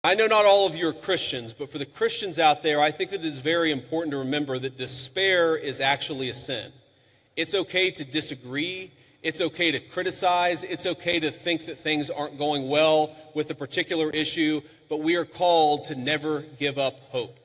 I know not all of you are Christians, but for the Christians out there, I think that it is very important to remember that despair is actually a sin. It's okay to disagree. It's okay to criticize. It's okay to think that things aren't going well with a particular issue, but we are called to never give up hope.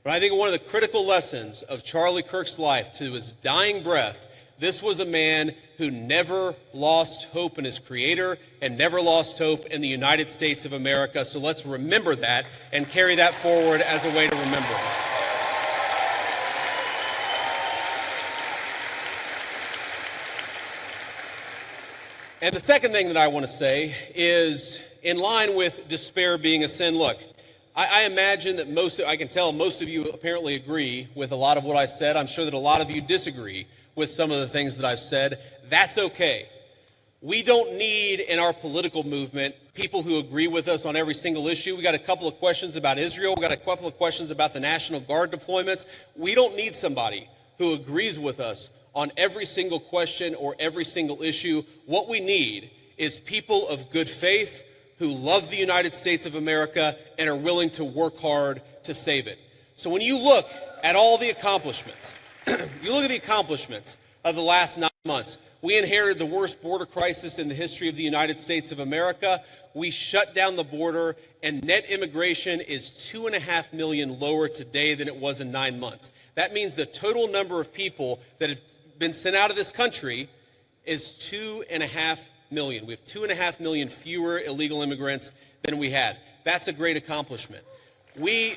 But I think one of the critical lessons of Charlie Kirk's life to his dying breath, this was a man who never lost hope in his Creator and never lost hope in the United States of America. So let's remember that and carry that forward as a way to remember him. And the second thing that I want to say is, in line with despair being a sin, look, I imagine that I can tell most of you apparently agree with a lot of what I said. I'm sure that a lot of you disagree with some of the things that I've said. That's okay. We don't need, in our political movement, people who agree with us on every single issue. We got a couple of questions about Israel. We got a couple of questions about the National Guard deployments. We don't need somebody who agrees with us on every single question or every single issue. What we need is people of good faith who love the United States of America and are willing to work hard to save it. So when you look at all the accomplishments, you look at the accomplishments of the last 9 months. We inherited the worst border crisis in the history of the United States of America. We shut down the border, and net immigration is 2.5 million lower today than it was in 9 months. That means the total number of people that have been sent out of this country is 2.5 million. We have 2.5 million fewer illegal immigrants than we had. That's a great accomplishment. We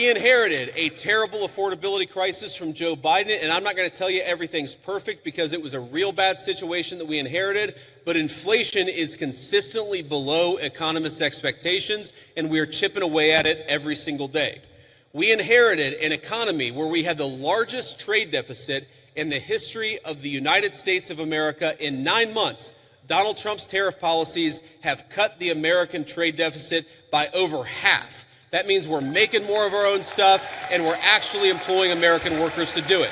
inherited a terrible affordability crisis from Joe Biden, and I'm not going to tell you everything's perfect because it was a real bad situation that we inherited, but inflation is consistently below economists' expectations, and we are chipping away at it every single day. We inherited an economy where we had the largest trade deficit in the history of the United States of America. In 9 months, Donald Trump's tariff policies have cut the American trade deficit by over half. That means we're making more of our own stuff, and we're actually employing American workers to do it.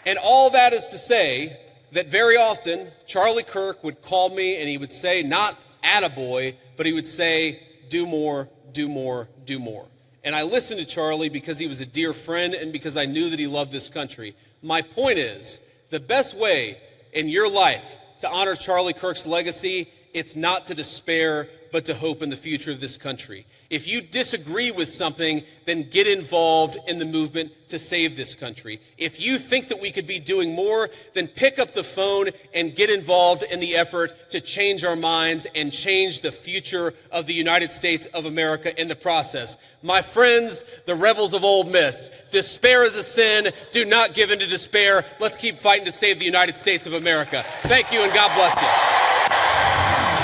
And all that is to say that very often, Charlie Kirk would call me and he would say, not attaboy, but he would say, do more, do more, do more. And I listened to Charlie because he was a dear friend and because I knew that he loved this country. My point is, the best way in your life to honor Charlie Kirk's legacy, it's not to despair, but to hope in the future of this country. If you disagree with something, then get involved in the movement to save this country. If you think that we could be doing more, then pick up the phone and get involved in the effort to change our minds and change the future of the United States of America in the process. My friends, the rebels of Ole Miss, despair is a sin. Do not give in to despair. Let's keep fighting to save the United States of America. Thank you, and God bless you.